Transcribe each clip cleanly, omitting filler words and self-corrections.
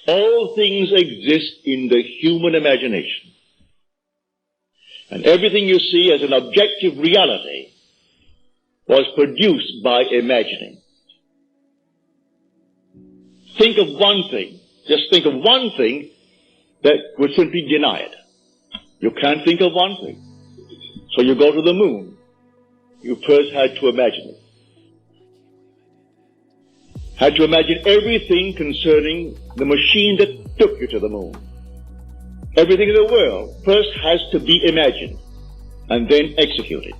All things exist in the human imagination. And everything you see as an objective reality was produced by imagining. Think of one thing, just think of one thing that would simply deny it. You can't think of one thing. So you go to the moon. You first had to imagine it. Had to imagine everything concerning the machine that took you to the moon. Everything in the world first has to be imagined and then executed.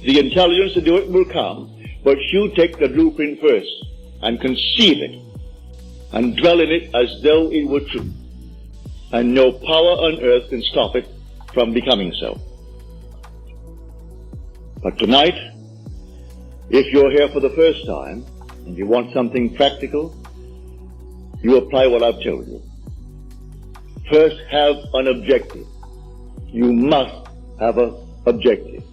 The intelligence to do it will come, but you take the blueprint first and conceive it and dwell in it as though it were true. And no power on earth can stop it from becoming so. But tonight, if you're here for the first time and you want something practical, you apply what I've told you. First, have an objective. You must have an objective.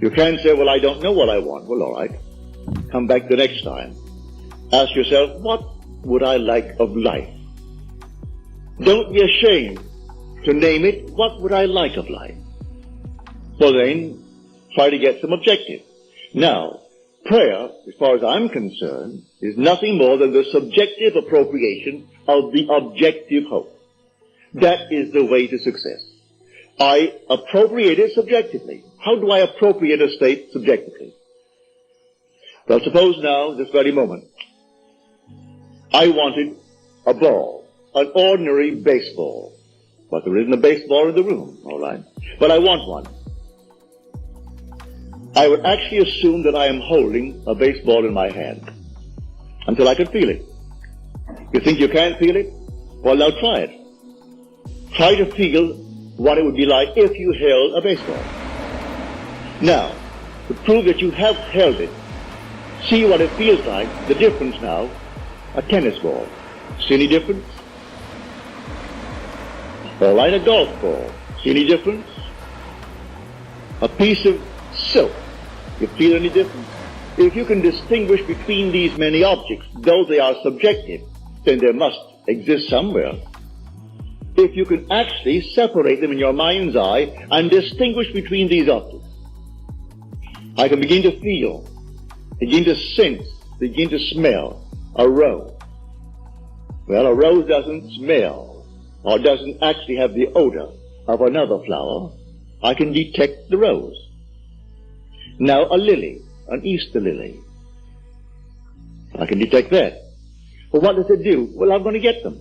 You can't say, well, I don't know what I want. Well, all right. Come back the next time. Ask yourself, what would I like of life? Don't be ashamed to name it, what would I like of life? Well then, try to get some objective. Now, prayer, as far as I'm concerned, is nothing more than the subjective appropriation of the objective hope. That is the way to success. I appropriate it subjectively. How do I appropriate a state subjectively? Well, suppose now, this very moment, I wanted a ball, an ordinary baseball. But there isn't a baseball in the room, all right? But I want one. I would actually assume that I am holding a baseball in my hand until I can feel it. You think you can't feel it? Well, now try it. Try to feel what it would be like if you held a baseball. Now, to prove that you have held it, see what it feels like, the difference now, a tennis ball. See any difference? All right, a golf ball. See any difference? A piece of silk. You feel any difference? If you can distinguish between these many objects, though they are subjective, then they must exist somewhere. If you can actually separate them in your mind's eye and distinguish between these objects, I can begin to feel, begin to sense, begin to smell a rose. Well, a rose doesn't smell or doesn't actually have the odor of another flower. I can detect the rose. Now a lily, an Easter lily. I can detect that. Well, what does it do? Well, I'm going to get them.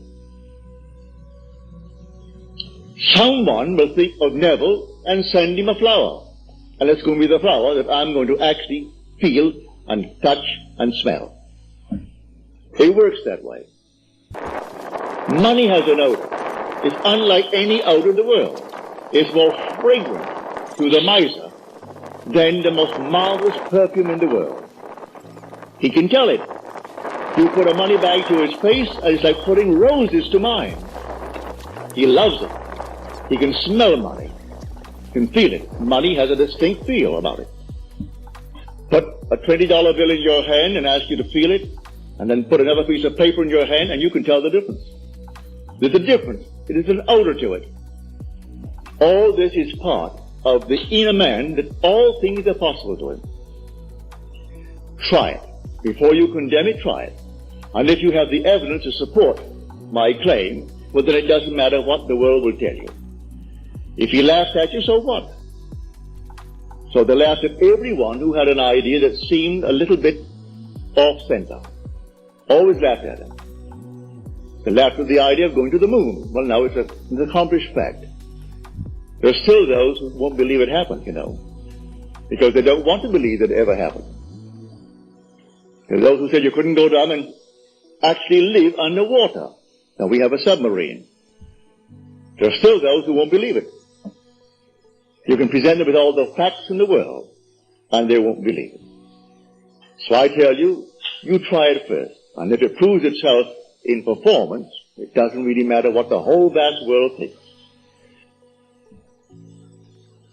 Someone will think of Neville and send him a flower. And it's going to be the flower that I'm going to actually feel and touch and smell. It works that way. Money has an odor. It's unlike any odor in the world. It's more fragrant to the miser than the most marvelous perfume in the world. He can tell it. You put a money bag to his face, and it's like putting roses to mine. He loves it. He can smell money. He can feel it. Money has a distinct feel about it. Put a $20 bill in your hand and ask you to feel it, and then put another piece of paper in your hand, and you can tell the difference. There's a difference. It is an odor to it. All this is part of the inner man, that all things are possible to him. Try it. Before you condemn it, try it. And if you have the evidence to support my claim, well, then it doesn't matter what the world will tell you. If he laughs at you, so what? So they laughed at everyone who had an idea that seemed a little bit off-center. Always laughed at him. They laughed at the idea of going to the moon. Well, now it's an accomplished fact. There are still those who won't believe it happened, because they don't want to believe that it ever happened. There are those who said you couldn't go down and actually live underwater. Now we have a submarine. There are still those who won't believe it. You can present them with all the facts in the world, and they won't believe it. So I tell you, you try it first. And if it proves itself in performance, it doesn't really matter what the whole vast world thinks.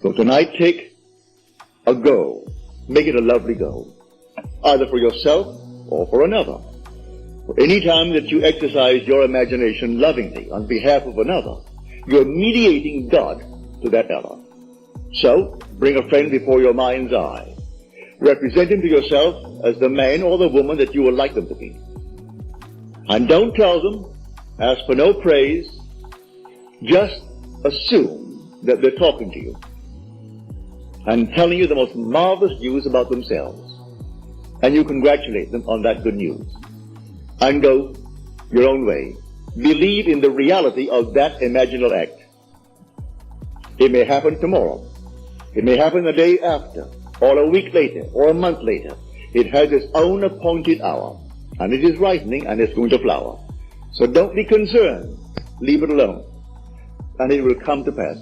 So tonight, take a goal. Make it a lovely goal, either for yourself or for another. Any time that you exercise your imagination lovingly on behalf of another, you're mediating God to that other. So, bring a friend before your mind's eye. Represent him to yourself as the man or the woman that you would like them to be. And don't tell them, ask for no praise, just assume that they're talking to you and telling you the most marvelous news about themselves. And you congratulate them on that good news. And go your own way. Believe in the reality of that imaginal act. It may happen tomorrow. It may happen the day after, or a week later, or a month later. It has its own appointed hour, and it is ripening, and it's going to flower. So don't be concerned. Leave it alone, and it will come to pass.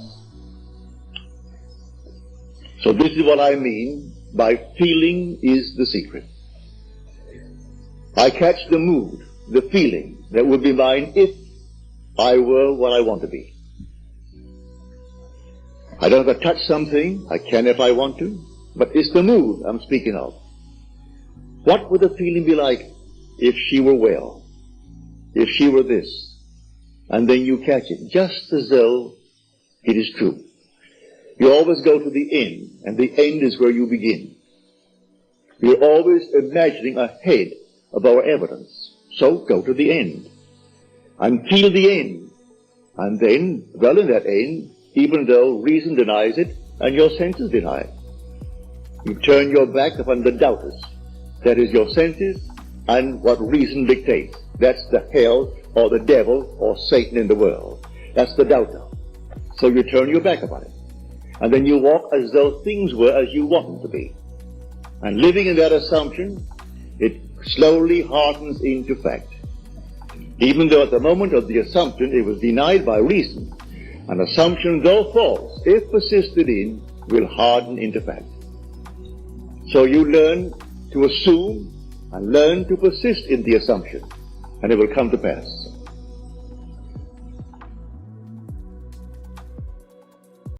So this is what I mean by feeling is the secret. I catch the mood, the feeling that would be mine if I were what I want to be. I don't have to touch something. I can if I want to. But it's the mood I'm speaking of. What would the feeling be like if she were well? If she were this? And then you catch it, just as though it is true. You always go to the end, and the end is where you begin. You're always imagining ahead of our evidence. So go to the end, and feel the end. And then dwell in that end, even though reason denies it and your senses deny it. You turn your back upon the doubters. That is your senses and what reason dictates. That's the hell or the devil or Satan in the world. That's the doubter. So you turn your back upon it. And then you walk as though things were as you want them to be. And living in that assumption, it slowly hardens into fact. Even though at the moment of the assumption it was denied by reason, an assumption, though false, if persisted in, will harden into fact. So you learn to assume and learn to persist in the assumption, and it will come to pass.